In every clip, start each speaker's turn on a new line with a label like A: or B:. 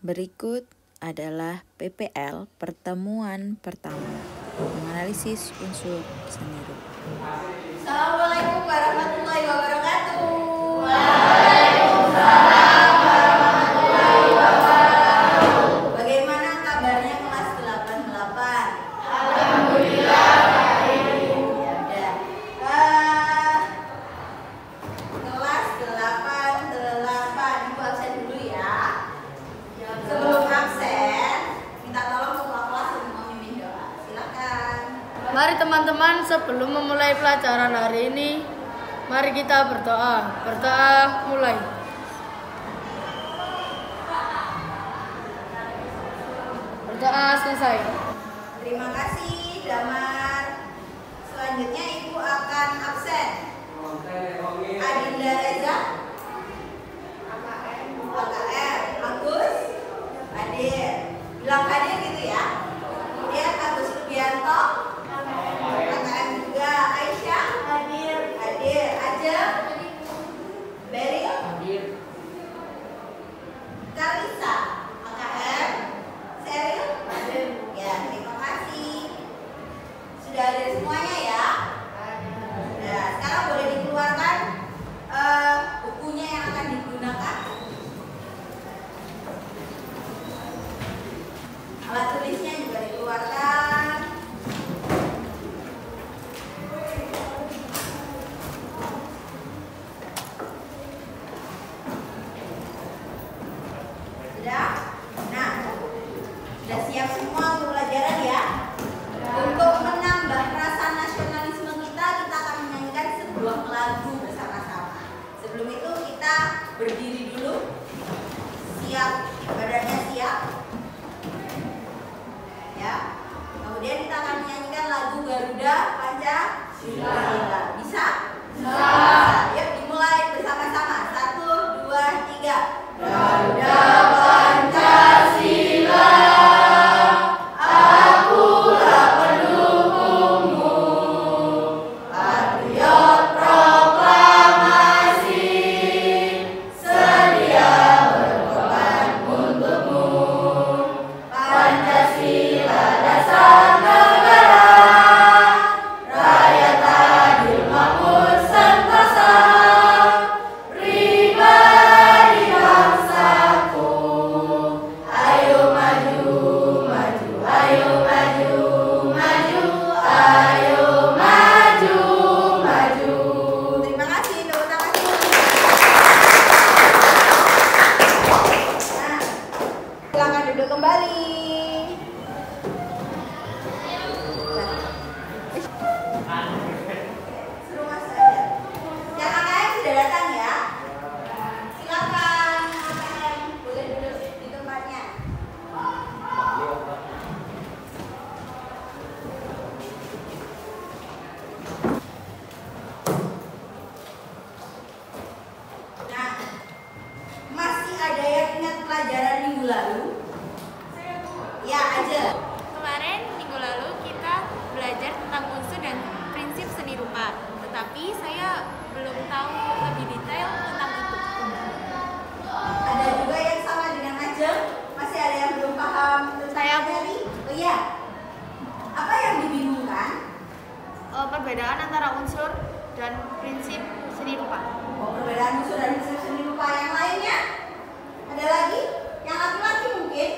A: Berikut adalah PPL pertemuan pertama, menganalisis unsur seni rupa.
B: Assalamualaikum warahmatullahi wabarakatuh.
C: Waalaikumsalam warahmatullahi wabarakatuh.
B: Bagaimana kabarnya kelas 88?
C: Alhamdulillah baik.
B: Ya udah. Kelas 88, Ibu absen dulu ya. Sebelum absen, minta tolong ketua kelas untuk memimpin doa. Silakan.
D: Mari teman-teman, sebelum memulai pelajaran hari ini, mari kita berdoa. Berdoa mulai. Berdoa selesai.
B: Terima kasih, Damar. Selanjutnya Ibu akan absen. Adinda Reza, AKM, Agus, hadir. Bilang hadir gitu ya. Kemudian Agus Rubianto, AKM juga. Aisyah, hadir. Ajeng, Beril, Kalisa, AKM, Seril, hadir. Ya, terima kasih. Sudah hadir semuanya ya. Nah, sekarang boleh dikeluarkan bukunya yang akan digunakan. Alat tulisnya juga dikeluarkan. Sudah? Nah, sudah siap semua untuk pelajaran ya? Untuk menambah rasa nasionalisme kita akan menyanyikan sebuah lagu bersama-sama. Sebelum itu kita berdiri dulu. Siap, badannya siap. Ya. Kemudian kita akan menyanyikan lagu Garuda Pancasila. Bisa? Bisa. Yuk dimulai bersama-sama. 1, 2, 3.
C: Garuda Pancasila, akulah pendukungmu. Patriot proklamasi, sedia berkorban untukmu. Pancasila dasar negara, rakyat adil makmur sentosa, pribadi bangsaku. Ayo maju, maju, ayo maju, maju, ayo maju, maju.
B: Terima kasih, tepuk tangan dulu. Nah, silakan duduk kembali. Suruh masuk aja. Yang AKM sudah datang ya. Silakan AKM, boleh duduk di tempatnya. Nah, masih ada yang ingat pelajaran minggu lalu? Ya, aja.
E: Kemarin minggu lalu kita belajar tentang unsur dan prinsip seni rupa, tetapi saya belum tahu lebih detail tentang itu.
B: Ada juga yang sama dengan Ajeng? Masih ada yang belum paham tentang
E: Saya, Bu.
B: materi? Oh iya. Apa yang dibingungkan?
E: Perbedaan antara unsur dan prinsip seni rupa.
B: Oh, perbedaan unsur dan prinsip seni rupa yang lainnya? Ada lagi? Yang laki-laki mungkin?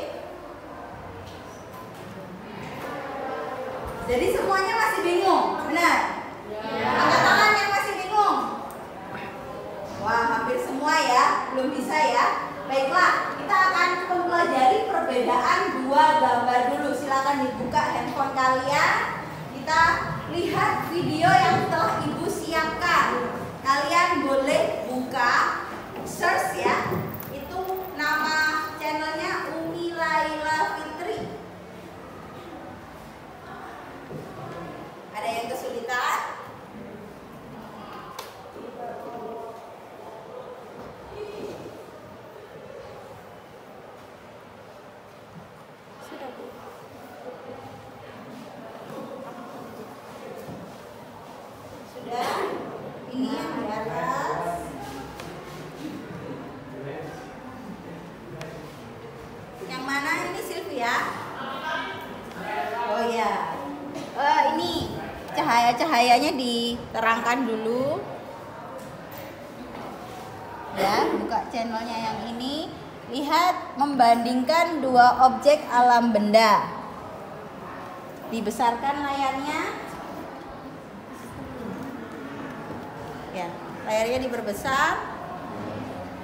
B: Jadi semuanya masih bingung, benar? Angkat tangan yang masih bingung. Wah, hampir semua ya, belum bisa ya. Baiklah, kita akan mempelajari perbedaan dua gambar dulu. Silakan dibuka handphone kalian. Kita lihat video yang telah Ibu siapkan. Kalian boleh buka, search ya. Itu nama channelnya Umi Laila Fitri. Ada yang kesulitan? Sudah? Ini yang di atas. mana ini Sylvia? Oh ya. Ini cahayanya diterangkan dulu. Ya, buka channelnya yang ini. Lihat, membandingkan dua objek alam benda. Dibesarkan layarnya. Ya, layarnya diperbesar.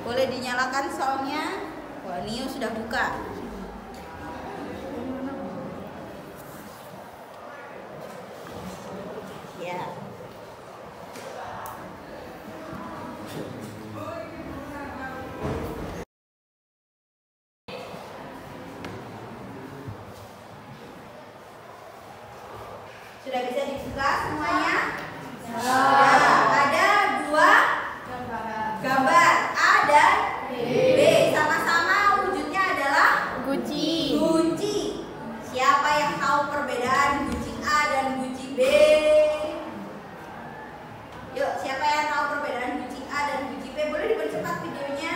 B: Boleh dinyalakan soundnya. Wah, Nio sudah buka. Ya. Sudah bisa dibuka semuanya? Sudah. Ada dua gambar A dan B. Sama-sama wujudnya adalah
D: Guci.
B: guci. Siapa yang tahu perbedaan guci A dan guci B? Yuk, siapa yang tahu perbedaan guci A dan guci B? Boleh dipercepat videonya?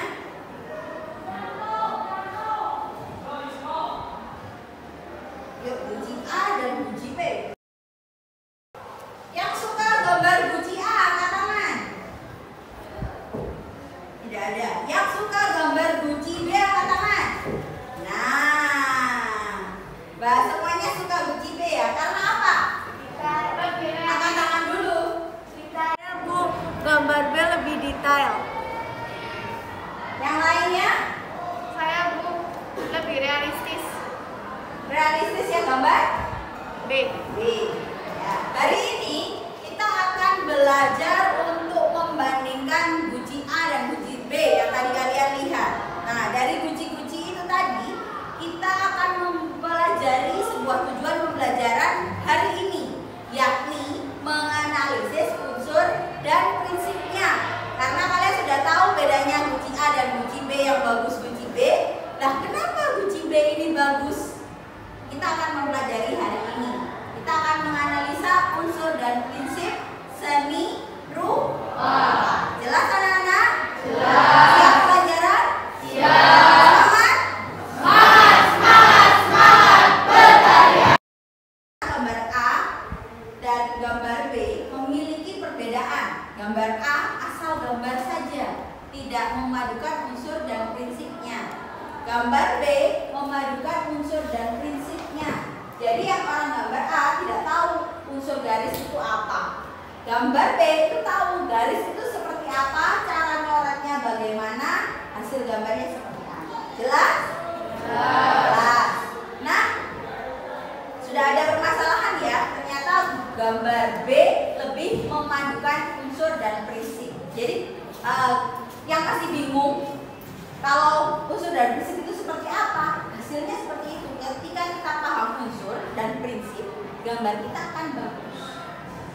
B: Yuk, guci A dan guci B. Yang suka gambar guci A, angkat tangan. Tidak ada. Yang suka gambar guci B, angkat tangan. Nah, semuanya suka guci B ya. Karena apa? Angkat tangan dulu.
E: Bu, gambar B lebih detail.
B: Yang lainnya
E: Saya Bu, lebih realistis.
B: realistis ya gambar
E: B.
B: B. Ya, hari ini kita akan belajar untuk membandingkan guci A dan guci B yang tadi kalian lihat. Nah, dari guci-guci itu tadi kita akan mempelajari sebuah tujuan pembelajaran hari ini, yakni menganalisis unsur dan prinsipnya. Karena kalian sudah tahu bedanya guci A dan guci B, yang bagus guci B. Nah, kenapa guci B ini bagus? Kita akan mempelajari hari ini. Kita akan menganalisa unsur dan prinsip seni rupa. Jelas anak-anak? Jelas. Siap pelajaran? Siap. Semangat? Berkarya. Gambar A dan gambar B memiliki perbedaan. Gambar A asal gambar saja, tidak memadukan unsur dan prinsipnya. Gambar B memadukan unsur dan prinsipnya. Jadi yang orang gambar A tidak tahu unsur garis itu apa. Gambar B itu tahu garis itu seperti apa, cara nyoretnya bagaimana, hasil gambarnya seperti apa. Jelas? Jelas. Nah, sudah ada permasalahan ya. Ternyata gambar B lebih memadukan unsur dan prinsip. Jadi yang masih bingung kalau unsur dan prinsip itu seperti apa, hasilnya seperti itu. Ketika kita paham unsur dan prinsip, gambar kita akan bagus.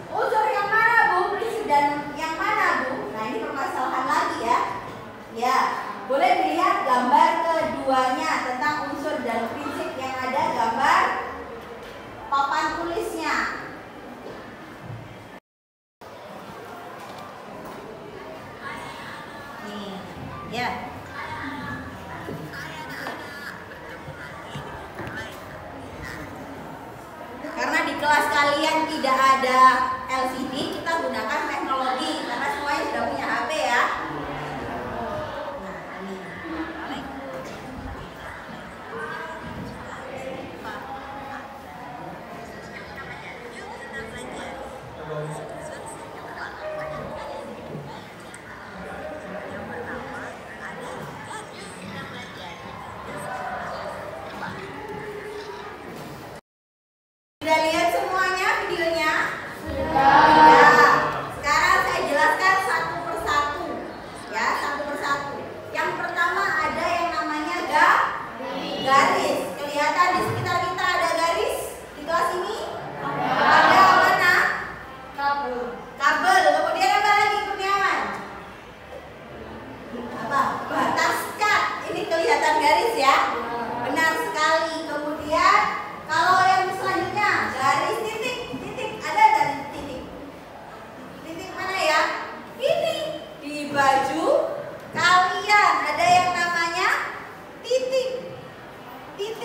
B: Unsur yang mana Bu? Prinsip dan yang mana Bu? Nah, ini permasalahan lagi ya. Ya, boleh dilihat gambar keduanya tentang unsur dan prinsip yang ada gambar papan tulisnya. Nih, ya. Karena di kelas kalian tidak ada LCD, kita gunakan teknologi karena semuanya sudah punya HP ya. Nah, ini. Sudah lihat semuanya videonya? Sudah. Sekarang saya jelaskan satu persatu. Ya, satu persatu. Yang pertama ada yang namanya garis. Kelihatan di sekitar kita ada garis di kelas ini? Ada mana? Kabel. Kemudian apa lagi Kurniawan? Apa? Batas cat. Ini kelihatan garis ya? Benar sekali. Kemudian kalau yang selanjutnya garis titik, ada garis titik. Titik mana ya? Ini di baju kalian ada yang namanya titik. Titik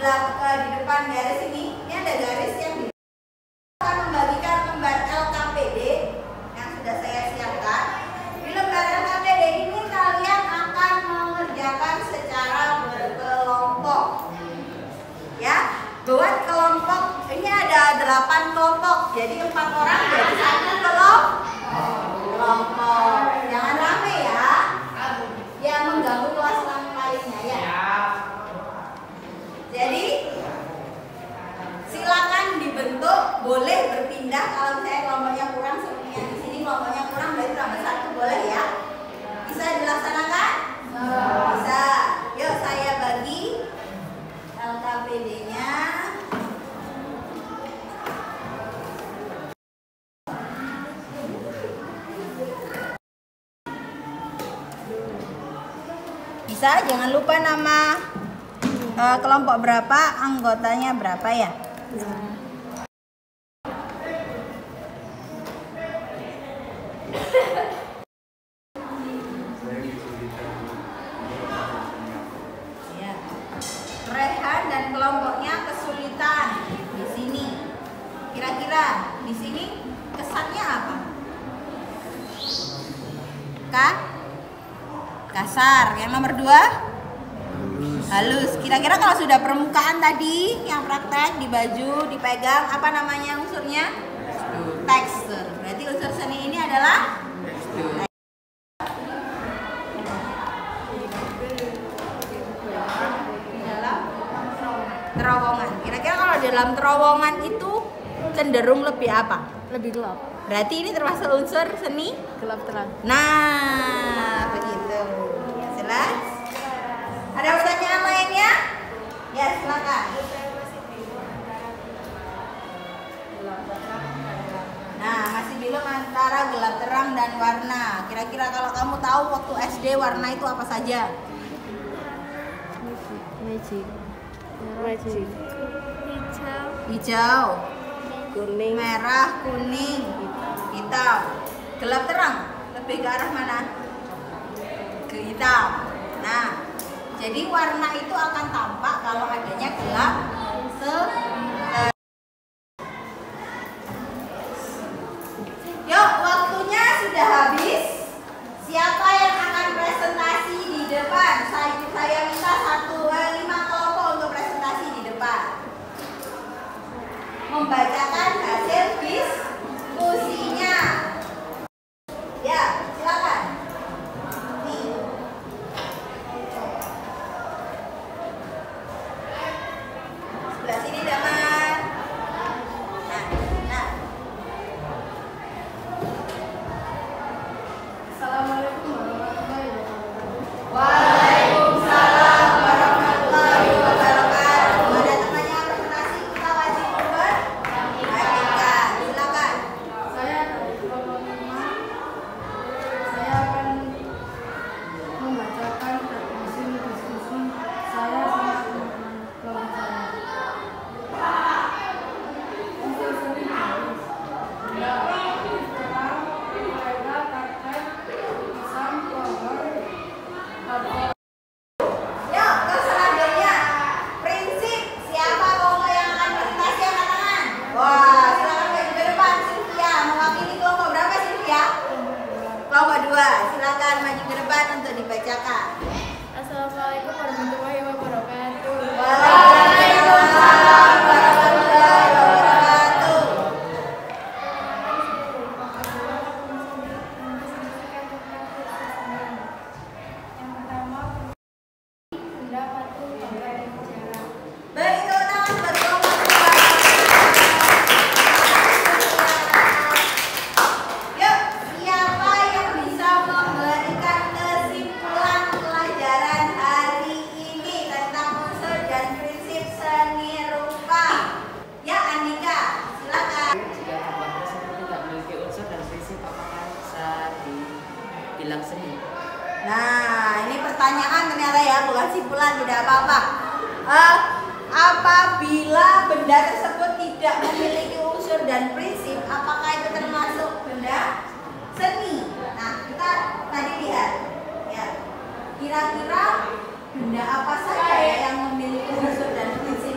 B: di depan garis ini ada garis yang akan membagikan lembar LKPD yang sudah saya siapkan. Di lembar LKPD ini kalian akan mengerjakan secara berkelompok. Ya, buat kelompok ini ada 8 kelompok. Jadi 4 orang jadi 1 kelompok. Jangan rame ya. Yang mengganggu kelas lainnya ya. Jadi silakan dibentuk, boleh berpindah kalau saya kelompoknya kurang seperti yang di sini kelompoknya kurang berarti tambah 1 boleh ya. Bisa dilaksanakan? Bisa. Yuk saya bagi LKPD-nya. Bisa, jangan lupa nama kelompok berapa, anggotanya berapa ya. Rehan dan kelompoknya kesulitan di sini. Kira-kira di sini kesannya apa? Kasar. Yang nomor 2 halus. Kira-kira kalau sudah permukaan tadi yang praktek di baju dipegang, apa namanya unsurnya? Tekstur. Berarti unsur seni ini adalah tekstur. Dalam terowongan. Kira-kira kalau dalam terowongan itu cenderung lebih apa?
D: Lebih gelap.
B: Berarti ini termasuk unsur seni
D: Gelap terang.
B: Nah, begitu. Jelas? Ada pertanyaan lainnya? Ya, silakan. Nah, masih belum antara gelap terang dan warna. Kira-kira kalau kamu tahu waktu SD warna itu apa saja?
D: Magic.
B: Hijau, kuning, merah, kuning, hitam. Gelap terang lebih ke arah mana? Ke hitam. Nah, jadi warna itu akan tampak kalau adanya gelap terang. Yuk, waktunya sudah habis. Siapa yang akan presentasi di depan? Saya minta 5 kelompok untuk presentasi di depan. Membacakan hasil diskusinya. Ya, silakan. Nih. Sebelah sini Daman. Nah.
D: Assalamualaikum warahmatullahi wabarakatuh.
B: Waalaikumsalam warahmatullahi wabarakatuh. Ada temannya presentasi, kita wajib membagikan. Silakan.
D: Saya dari kelompok 5. Saya akan membacakan hasil diskusi saya sama teman-teman kelompok saya. Unsur seni garis. Terang, mereka praktek, lukisan, pohon, atau
B: Yuk, ke selanjutnya. Prinsip. Siapa kelompok yang akan presentasi angkat tangan? Wah, silakan maju ke depan. Sylvia, mewakili kelompok berapa Sylvia? Kelompok 2. Silakan maju ke depan untuk dibacakan.
D: Assalamualaikum warahmatullahi wabarakatuh.
B: Waalaikumsalam warahmatullahi wabarakatuh.
D: Yang pertama, benda patung gambar dan sejarah.
B: Beri tepuk tangan buat kelompok 2. Yuk, siapa yang bisa memberikan kesimpulan pelajaran hari ini tentang unsur dan prinsip seni rupa? Ya, Andika, silakan.
F: Jika sebuah tersebut tidak memiliki unsur dan prinsip, apakah bisa dibilang seni?
B: Nah, ini pertanyaan ternyata ya, bukan simpulan, tidak apa-apa. Apabila benda tersebut tidak memiliki unsur dan prinsip, apakah itu termasuk benda seni? Nah, kita tadi lihat, ya. Kira-kira benda apa saja ya yang memiliki unsur dan prinsip?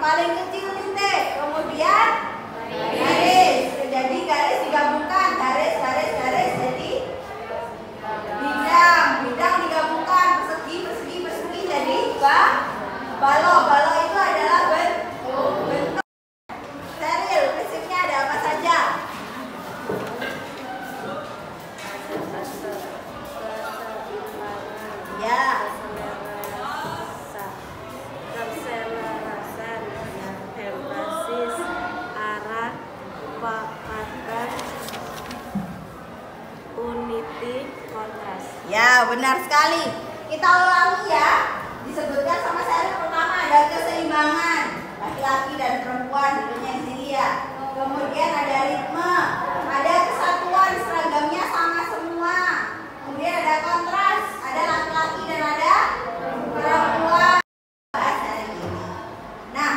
B: paling kecil titik, kemudian garis. Jadi garis digabungkan, garis, garis, garis. Jadi bidang, bidang digabungkan, persegi, persegi, persegi. Jadi balok, balok itu adalah bentuk steril. Prinsipnya ada apa saja? Ya.
C: Terselarasan, emfasis, arah, pakatan, unity, kontras.
B: Ya, benar sekali. Kita ulangi ya. Disebutkan sama saya pertama ada keseimbangan laki-laki dan perempuan dulunya di sini ya. Kemudian ada ritme, ada kesatuan seragamnya sama semua. Kemudian ada kontras, ada laki-laki dan ada perempuan. Bahas hari ini. Nah,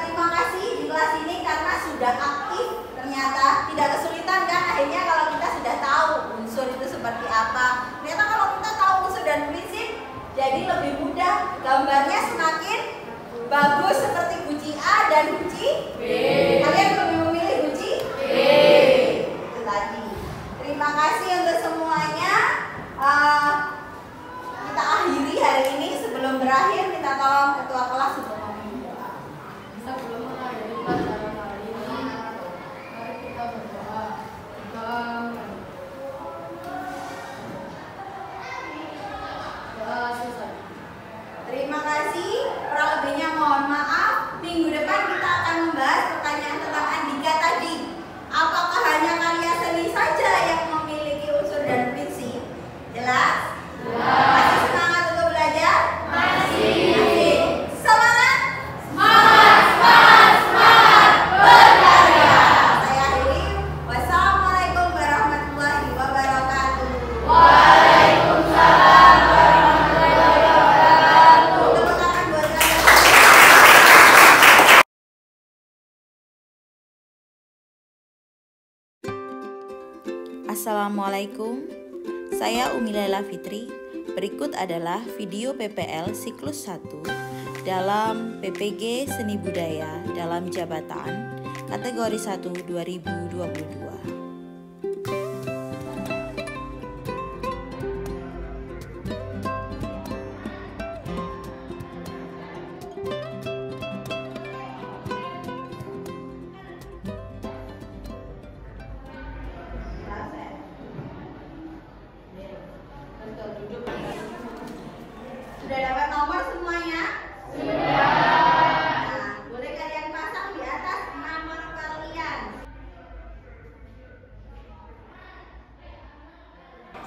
B: terima kasih di kelas ini karena sudah aktif. Ternyata tidak kesulitan kan? Akhirnya kalau kita sudah tahu unsur itu seperti apa. Ternyata kalau kita tahu unsur dan prinsip, jadi lebih mudah. Gambarnya semakin bagus seperti guci A dan guci B. Kalian lebih memilih guci B. Itu tadi. Terima kasih untuk semuanya. Kita akhiri hari ini. Sebelum berakhir, kita tolong ketua kelas untuk memimpin doa.
D: Sebelum mengakhiri pelajaran hari ini, mari kita berdoa. Doa selesai.
B: Terima kasih. Kurang lebihnya mohon maaf. Minggu depan kita akan membahas pertanyaan tentang andika tadi. Apakah hanya karya seni saja yang memiliki unsur dan prinsip? Jelas? Masih semangat untuk belajar? Masih. Semangat? Berkarya. Saya akhiri. Wassalamualaikum warahmatullahi wabarakatuh.
C: Waalaikumsalam warahmatullahi wabarakatuh.
B: Tepuk tangan buat kalian.
A: Assalamualaikum, saya Umi Laila Fitri. Berikut adalah video PPL siklus 1 dalam PPG Seni Budaya dalam Jabatan kategori 1 2022.
B: Sudah dapat nomor semuanya? Nah, boleh kalian pasang di atas nama kalian.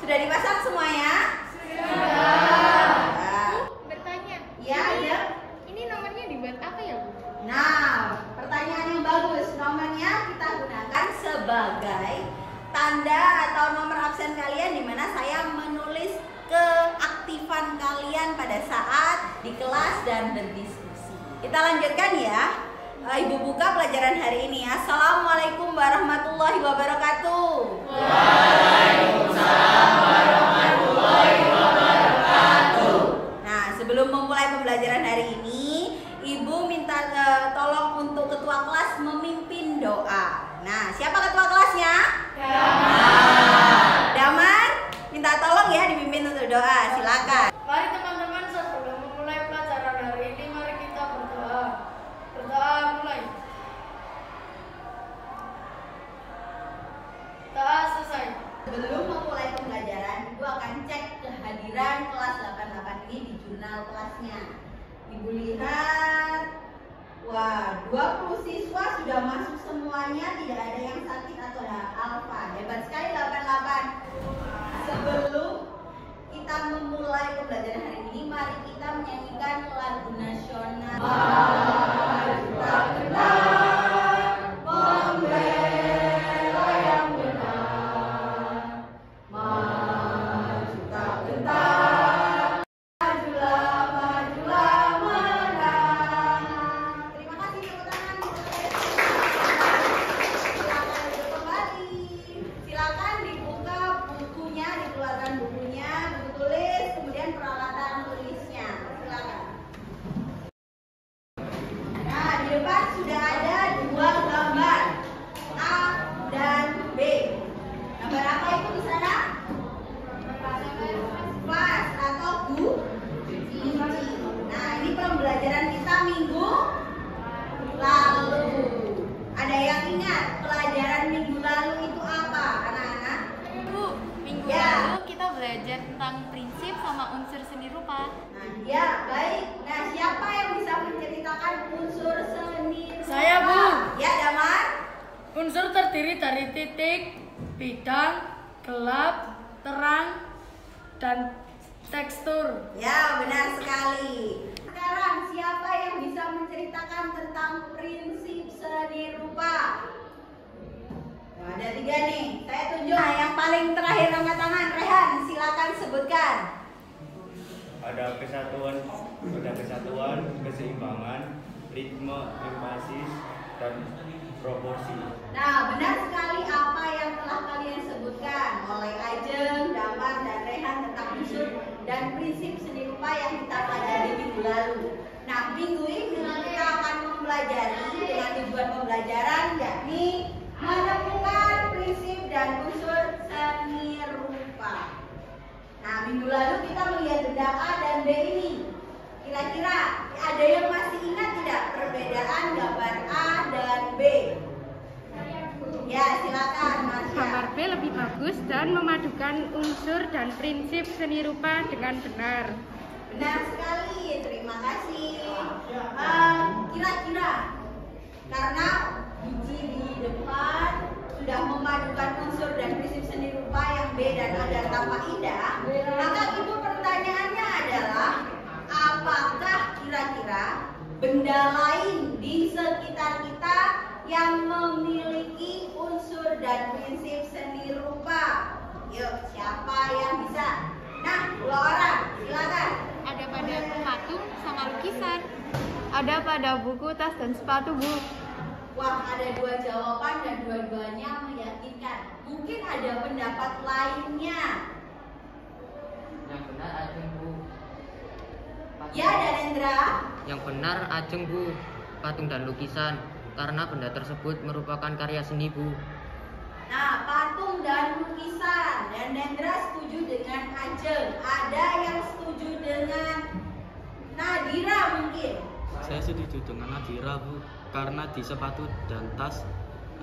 B: Sudah dipasang semuanya? Sudah.
E: Bertanya.
B: Ya, ada.
E: Ini nomornya dibuat apa ya, Bu?
B: Nah, pertanyaan yang bagus. Nomornya kita gunakan sebagai tanda atau nomor absen kalian, di mana saya menulis keaktifan kalian pada saat di kelas dan berdiskusi. Kita lanjutkan ya. Ibu buka pelajaran hari ini. Assalamualaikum warahmatullahi wabarakatuh.
C: Waalaikumsalam warahmatullahi wabarakatuh.
B: Nah, sebelum memulai pembelajaran hari ini, Ibu minta tolong untuk ketua kelas memimpin doa. Nah, siapa ketua kelasnya? Damar, minta tolong ya dipimpin untuk doa. Silakan.
D: Mari teman-teman, sebelum memulai pelajaran hari ini, mari kita berdoa. Berdoa mulai. Doa selesai.
B: Sebelum memulai pembelajaran, Ibu akan cek kehadiran kelas 88 ini di jurnal kelasnya. Ibu lihat, wah, 20 siswa sudah masuk semuanya, tidak ada yang sakit atau alfa. Hebat sekali 88. Sebelum kita memulai pembelajaran hari ini, mari kita menyanyikan lagu nasional. Maju tak kenal, membela yang benar. Maju tak gentar, majulah menang. Terima kasih, tepuk tangan. Silakan duduk kembali. Silakan dibuka bukunya, dikeluarkan bukunya, buku tulis, kemudian peralatan tulisnya. Silakan. pembelajaran kita minggu lalu. Ada yang ingat pelajaran minggu lalu itu apa, anak-anak?
E: Bu, minggu
B: Ya.
E: lalu kita belajar tentang prinsip sama unsur seni rupa.
B: Nah, ya, baik. Nah, siapa yang bisa menceritakan unsur seni rupa?
D: Saya, Bu.
B: Ya, Damar.
D: Unsur terdiri dari titik, bidang, gelap, terang, dan tekstur.
B: Ya, benar sekali. Sekarang siapa yang bisa menceritakan tentang prinsip seni rupa? Nah, ada 3 nih. Saya tunjuk. Nah, yang paling terakhir angkat tangan, Rehan. Silakan sebutkan.
G: Ada kesatuan, keseimbangan, ritme, empasis, dan proporsi.
B: Nah, benar sekali apa yang telah kalian sebutkan oleh Ajeng, Damar, dan Rehan tentang unsur dan prinsip seni rupa yang kita pelajari minggu lalu. Nah, minggu ini kita akan mempelajari dengan tujuan pembelajaran yakni menemukan prinsip dan unsur seni rupa. Nah, minggu lalu kita melihat benda A dan B ini. Kira-kira ada yang masih ingat tidak perbedaan gambar A dan B? Ya, silakan Mas.
H: Gambar B lebih bagus dan memadukan unsur dan prinsip seni rupa dengan benar.
B: Benar sekali, terima kasih. Kira-kira karena biji di depan sudah memadukan unsur dan prinsip seni rupa yang B dan A dan tampak indah, maka ibu pertanyaannya adalah apakah kira-kira benda lain di sekitar kita yang memiliki unsur dan prinsip seni rupa? Yuk, siapa yang bisa? Nah, 2 orang, silakan.
E: Ada pada patung sama lukisan. Ada pada buku, tas, dan sepatu, Bu.
B: Wah, ada 2 jawaban dan dua-duanya meyakinkan. Mungkin ada pendapat lainnya.
F: Yang benar Ajeng, Bu.
B: Ya, Danendra.
I: Yang benar Ajeng, Bu. Patung dan lukisan, karena benda tersebut merupakan karya seni, Bu.
B: Nah, patung dan lukisan. Danendra setuju dengan Ajeng. Ada yang setuju dengan Nadira mungkin?
J: Saya setuju dengan Nadira, Bu, karena di sepatu dan tas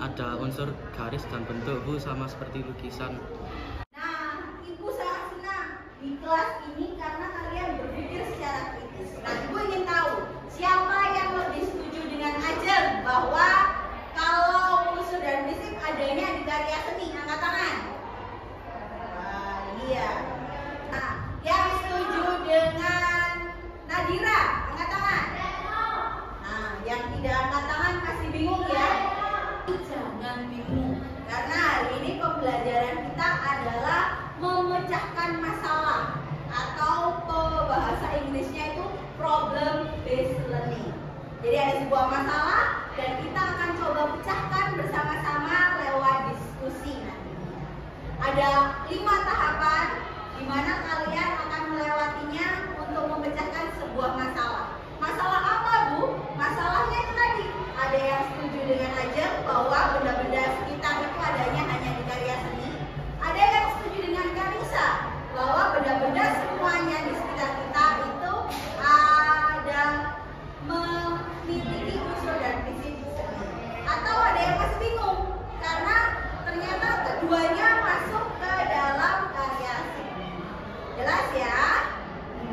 J: ada unsur garis dan bentuk, Bu, sama seperti lukisan.
B: Nah, Ibu sangat senang di kelas ini karena kalian berpikir secara kritis. Nah, Ibu ingin tahu siapa yang lebih setuju dengan Ajeng bahwa kalau unsur dan prinsip adanya di karya seni, angkat tangan. Wah, iya. Nah, yang setuju dengan Nadira, angkat tangan. Nah, yang tidak angkat tangan masih bingung ya? Jangan bingung, karena hari ini pembelajaran kita adalah memecahkan masalah atau bahasa Inggrisnya itu problem based learning. Jadi ada sebuah masalah dan kita akan coba pecahkan bersama-sama lewat diskusi nantinya. Ada 5 tahapan di mana kalian akan melewatinya untuk memecahkan sebuah masalah. Masalah apa, Bu? Masalahnya itu tadi. Ada yang setuju dengan Ajeng bahwa benda-benda sekitar itu adanya hanya di karya seni. Ada yang setuju dengan Karisa bahwa benda-benda semuanya di sekitar kita itu ada memiliki unsur dan prinsip seni. Atau ada yang masih bingung karena ternyata keduanya masuk ke dalam karya seni. Jelas ya?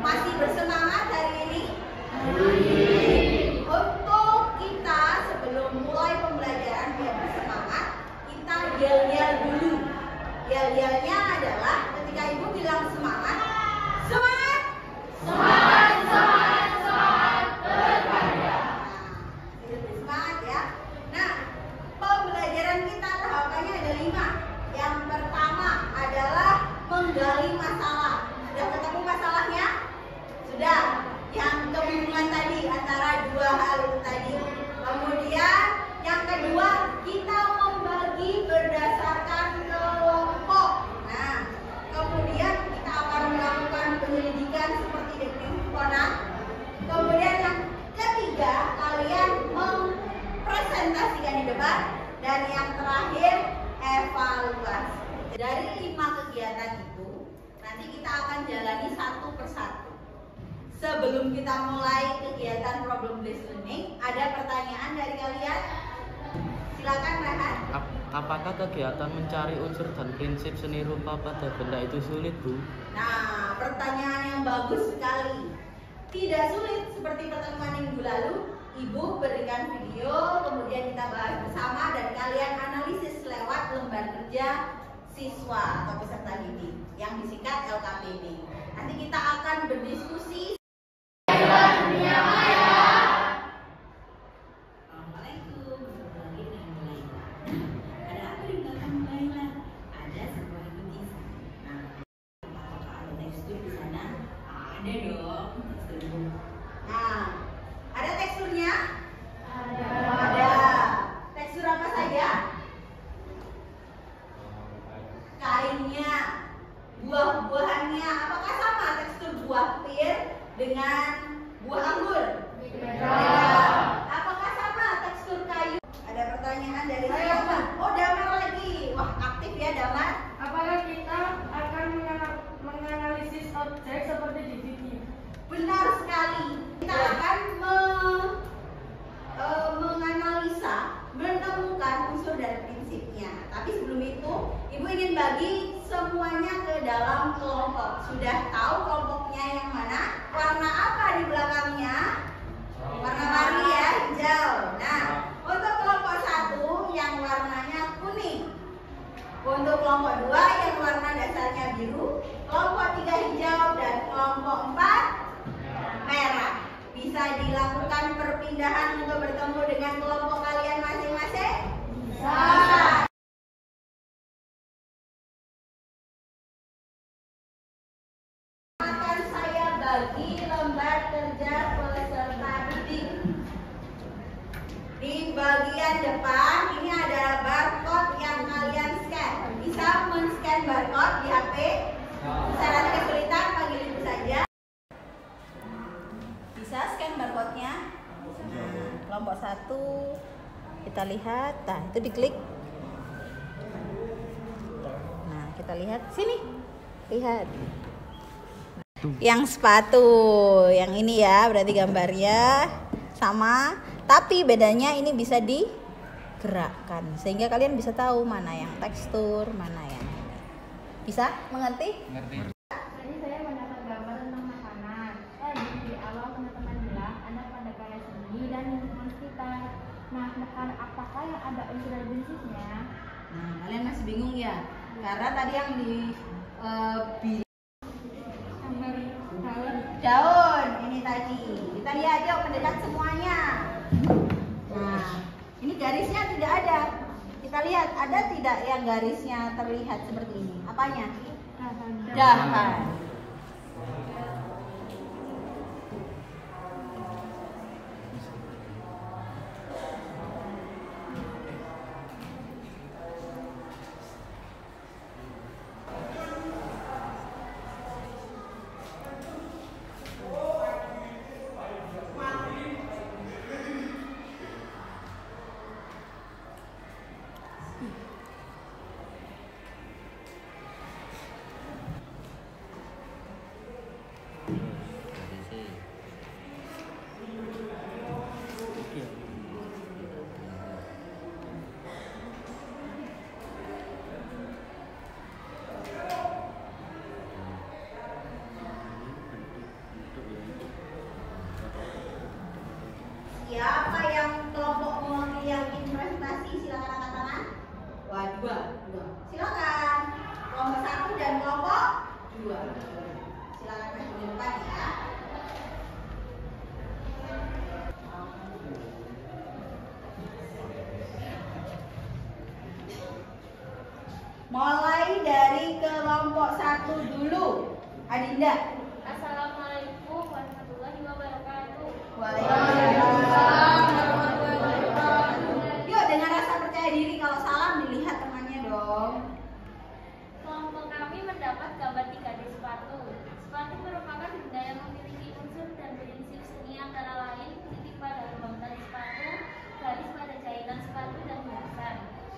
B: Masih bersemangat hari ini? Untuk kita sebelum mulai pembelajaran biar bersemangat, kita yel-yel dulu. Yel-yelnya adalah ketika Ibu bilang semangat, semangat, semangat, semangat, semangat berkarya. Nah, semangat ya. Nah, pembelajaran kita tahapannya ada 5. Yang pertama adalah menggali masalah. Sudah ketemu masalahnya? Sudah. Yang kebingungan tadi antara 2 hal itu tadi. Kemudian yang kedua, kita membagi berdasarkan kelompok. Nah, kemudian kita akan melakukan penyelidikan seperti definisi Conan. Kemudian yang ketiga, kalian mempresentasikan di depan. Dan yang terakhir, evaluasi. Dari 5 kegiatan itu, nanti kita akan jalani satu persatu. Sebelum kita mulai kegiatan problem based learning, ada pertanyaan dari kalian? Silakan Rehan.
J: Apakah kegiatan mencari unsur dan prinsip seni rupa pada benda itu sulit, Bu?
B: Nah, pertanyaan yang bagus sekali. Tidak sulit seperti pertemuan minggu lalu. Ibu berikan video, kemudian kita bahas bersama dan kalian analisis lewat lembar kerja siswa atau peserta didik yang disingkat LKPD. Nanti kita akan berdiskusi. Assalamualaikum warahmatullahi wabarakatuh. Ada apa di belakang Laila? Ada sebuah lukisan. Nah, apakah ada tekstur di sana? Ada dong tekstur. Nah, ada teksturnya? Ada. Tekstur apa saja? Kainnya, buah-buahannya. Apakah sama tekstur buah pir dengan buah anggur? Beda. Apakah sama tekstur kayu? Ada pertanyaan dari siapa? Oh, Damar lagi. Wah, aktif ya Damar.
D: Apakah kita akan menganalisis objek seperti di video?
B: Benar sekali. Kita akan menganalisa, menemukan unsur dan prinsipnya. Tapi sebelum itu, Ibu ingin bagi semuanya ke dalam kelompok. Sudah tahu kelompoknya yang mana? Warna apa di belakangnya? Warna-warni ya, hijau. Nah, untuk kelompok 1 yang warnanya kuning. Untuk kelompok 2 yang warna dasarnya biru, kelompok 3 hijau, dan kelompok 4 merah. Bisa dilakukan perpindahan untuk bertemu dengan kelompok kalian masing-masing? Bisa. Akan saya bagi lembar kerja peserta didik. Di bagian depan ini ada barcode yang kalian scan. Bisa men-scan barcode di HP? Bisa, nanti kesulitan panggil ibu saja. Bisa scan barcode-nya? Nah, kelompok 1 kita lihat. Nah, itu diklik. Nah, kita lihat sini. Lihat. Yang sepatu, yang ini ya, berarti gambarnya sama, tapi bedanya ini bisa digerakkan sehingga kalian bisa tahu mana yang tekstur, mana yang ini. Bisa mengerti?
J: Ngerti.
H: Tadi saya mendapat gambar tentang makanan. Tadi di awal teman-teman bilang ada pada karya seni dan lingkungan sekitar. Nah, makanan apakah yang ada unsur dan prinsipnya?
B: Nah, kalian masih bingung ya? Karena tadi yang di daun ini tadi. Kita lihat yuk pendekat semuanya. Nah, ini garisnya tidak ada. Kita lihat ada tidak yang garisnya terlihat seperti ini? Apanya? Dahan. Siapa yang kelompok yang ingin presentasi silakan angkat tangan. Wah, dua. Silakan. Kelompok 1 dan kelompok 2. Silakan maju ke depan ya. Mulai dari kelompok 1 dulu. Adinda.
H: Assalamualaikum warahmatullahi wabarakatuh.
B: Waalaikumsalam warahmatullahi wabarakatuh. Yuk, dengan rasa percaya diri, kalau salah dilihat temannya dong.
H: Kelompok kami mendapat gambar 3D sepatu. Sepatu merupakan benda yang memiliki unsur dan prinsip seni antara lain titik pada lubang tali sepatu, garis pada jahitan sepatu, dan hiasan.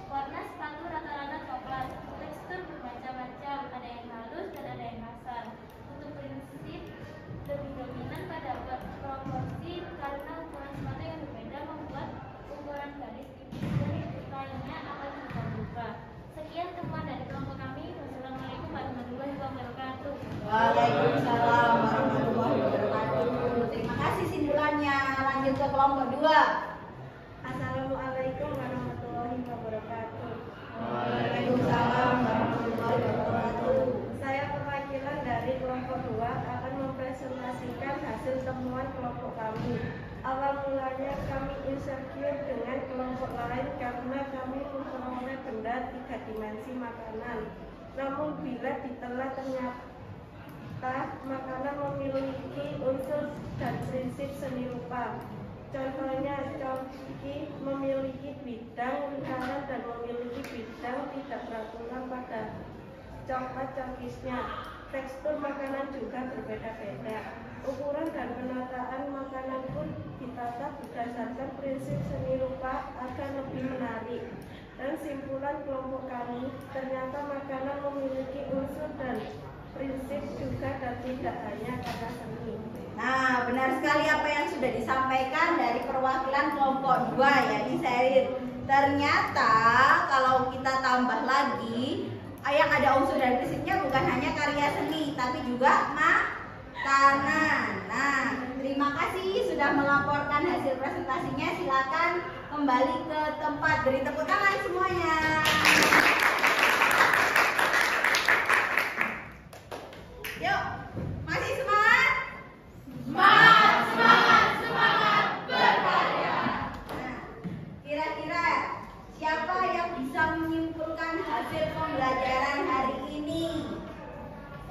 H: Warna sepatu rata-rata coklat. Tekstur bermacam-macam, ada yang halus dan ada yang kasar. Untuk prinsip lebih dominan Sekian temuan dari kelompok kami. Wassalamualaikum warahmatullahi wabarakatuh.
B: Waalaikumsalam warahmatullahi wabarakatuh. Terima kasih simpulannya. Lanjut ke kelompok 2.
C: Assalamualaikum warahmatullahi wabarakatuh.
B: Waalaikumsalam warahmatullahi wabarakatuh.
C: Saya perwakilan dari kelompok 2 akan mempresentasikan hasil temuan kelompok kami. Awal mulanya kami insecure dengan kelompok lain karena kami memperoleh benda 3 dimensi makanan. Namun bila ditelah ternyata makanan memiliki unsur dan prinsip seni rupa. Contohnya, coki memiliki bidang lingkaran dan memiliki bidang tidak beraturan pada coklat cokisnya. Tekstur makanan juga berbeda-beda. Ukuran dan penataan makanan pun ditata berdasarkan prinsip seni rupa agar lebih menarik. Dan simpulan kelompok kami, ternyata makanan memiliki unsur dan prinsip juga dan tidak hanya karena seni.
B: Nah, benar sekali apa yang sudah disampaikan dari perwakilan kelompok 2 ya, Sherin. Ternyata kalau kita tambah lagi, yang ada unsur dan prinsipnya bukan hanya karya seni, tapi juga makanan. Nah, terima kasih sudah melaporkan hasil presentasinya. Silakan kembali ke tempat. Beri tepuk tangan semuanya. Yuk, masih semangat? Semangat berkarya. Nah, kira-kira siapa yang bisa menyimpulkan hasil pembelajaran hari ini?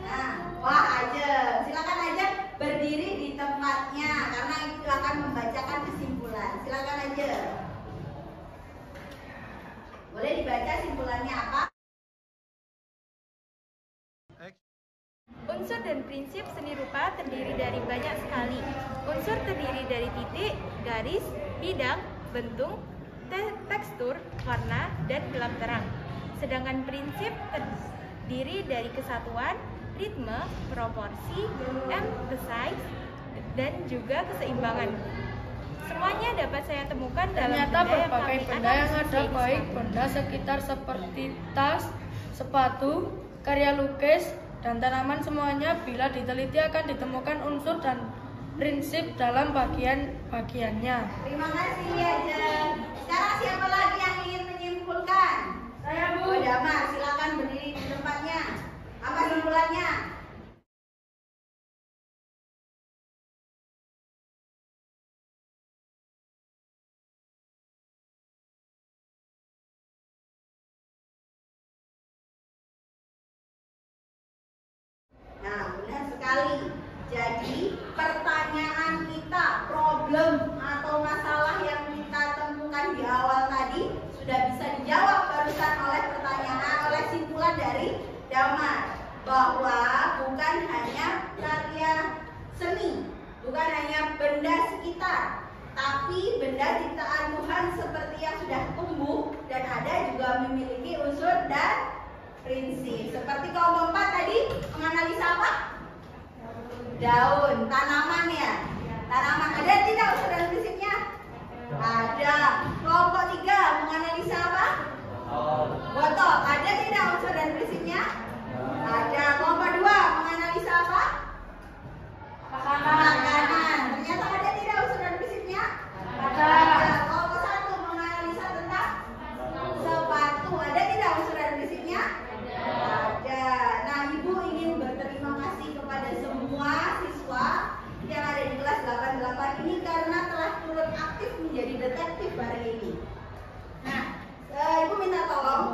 B: Nah, wah aja. Silakan aja berdiri di tempatnya karena itu akan membacakan kesimpulan. Silakan aja. Boleh dibaca simpulannya apa?
E: Unsur dan prinsip seni rupa terdiri dari banyak sekali. Unsur terdiri dari titik, garis, bidang, bentuk, tekstur, warna, dan gelap terang. Sedangkan prinsip terdiri dari kesatuan, ritme, proporsi, emphasis, dan juga keseimbangan. Semuanya dapat saya temukan dalam
D: Ternyata berbagai benda yang ada
E: analisis
D: baik benda sekitar seperti tas, sepatu, karya lukis, dan tanaman semuanya bila diteliti akan ditemukan unsur dan prinsip dalam bagian-bagiannya.
B: Terima kasih aja. Sekarang siapa lagi yang ingin menyimpulkan?
D: Saya, Bu.
B: Oh, Damar, silakan berdiri di tempatnya. Apa simpulannya? Nah, benar sekali. Jadi, pertanyaan kita, problem atau masalah yang kita temukan di awal tadi sudah bisa dijawab barusan oleh simpulan dari Damar, bahwa bukan hanya karya seni, bukan hanya benda sekitar, tapi benda ciptaan Tuhan seperti yang sudah tumbuh dan ada juga memiliki unsur dan prinsip. Seperti kelompok 4 tadi menganalisa apa? Daun, tanaman ya. Tanaman ada tidak unsur dan prinsipnya? Ada. Kelompok 3 menganalisa apa? Botol, ada tidak unsur dan prinsipnya? Ada. Kelompok 2 menganalisa apa? Makanan. Ternyata ada tidak unsur dan prinsipnya? Ada. Kelompok 1 menganalisa tentang sepatu, ada tidak unsur dan prinsipnya? Ada. Nah, Ibu ingin berterima kasih kepada semua siswa yang ada di kelas 88 ini karena telah turut aktif menjadi detektif hari ini. Nah, Ibu minta tolong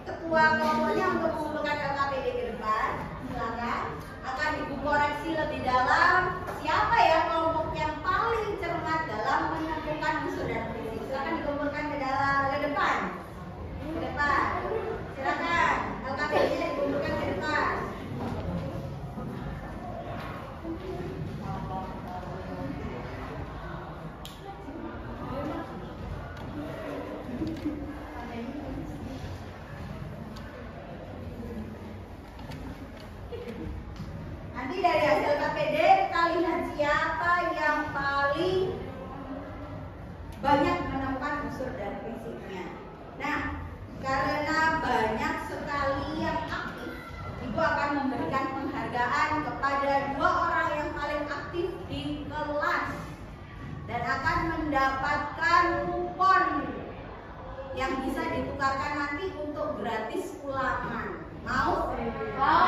B: ketua kelompoknya untuk mengumpulkan LKPD ke depan. Silakan. Akan Ibu koreksi lebih dalam siapa ya kelompok yang paling cermat dalam menentukan unsur dan prinsip. Silakan dikumpulkan ke depan. Ke depan. Silakan. LKPD-nya dikumpulkan ke depan. Nanti dari hasil KPD kita lihat siapa yang paling banyak menemukan unsur dan prinsipnya. Nah, karena banyak mendapatkan kupon yang bisa ditukarkan nanti untuk gratis ulangan. Mau? Mau.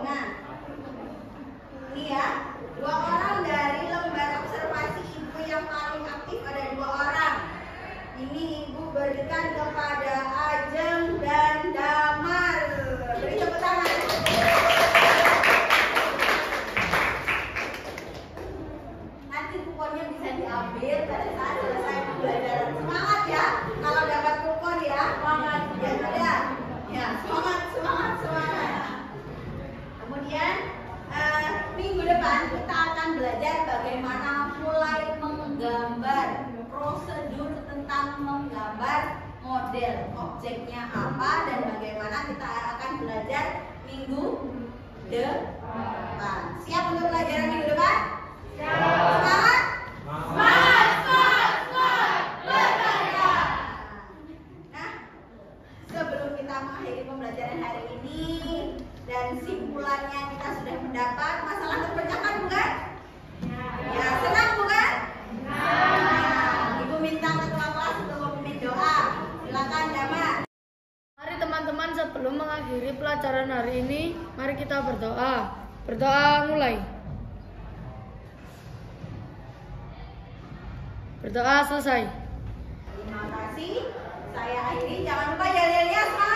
B: Nah, ini ya, 2 orang dari lembar observasi ibu yang paling aktif ada 2 orang. Ini ibu berikan kepada Ajeng dan Damar. Beri tepuk tangan. Nanti kuponnya bisa diambil pada saat selesai pembelajaran. Semangat ya, kalau dapat kupon ya. Semangat ya, ada. Ya, semangat. Kemudian minggu depan kita akan belajar bagaimana mulai menggambar, prosedur tentang menggambar model, objeknya apa, dan bagaimana kita akan belajar minggu depan. Siap untuk pelajaran minggu depan? Semangat? Nah, sebelum kita mengakhiri pembelajaran hari ini dan simpulannya kita sudah mendapat, masalah terpecahkan bukan? Ya, senang bukan? Ibu minta ketua kelas untuk memimpin doa. Silakan Damar.
D: Mari teman-teman, sebelum mengakhiri pelajaran hari ini, mari kita berdoa. Berdoa mulai. Berdoa selesai.
B: Terima kasih. Saya akhiri. Jangan lupa yel-yelnya semangat.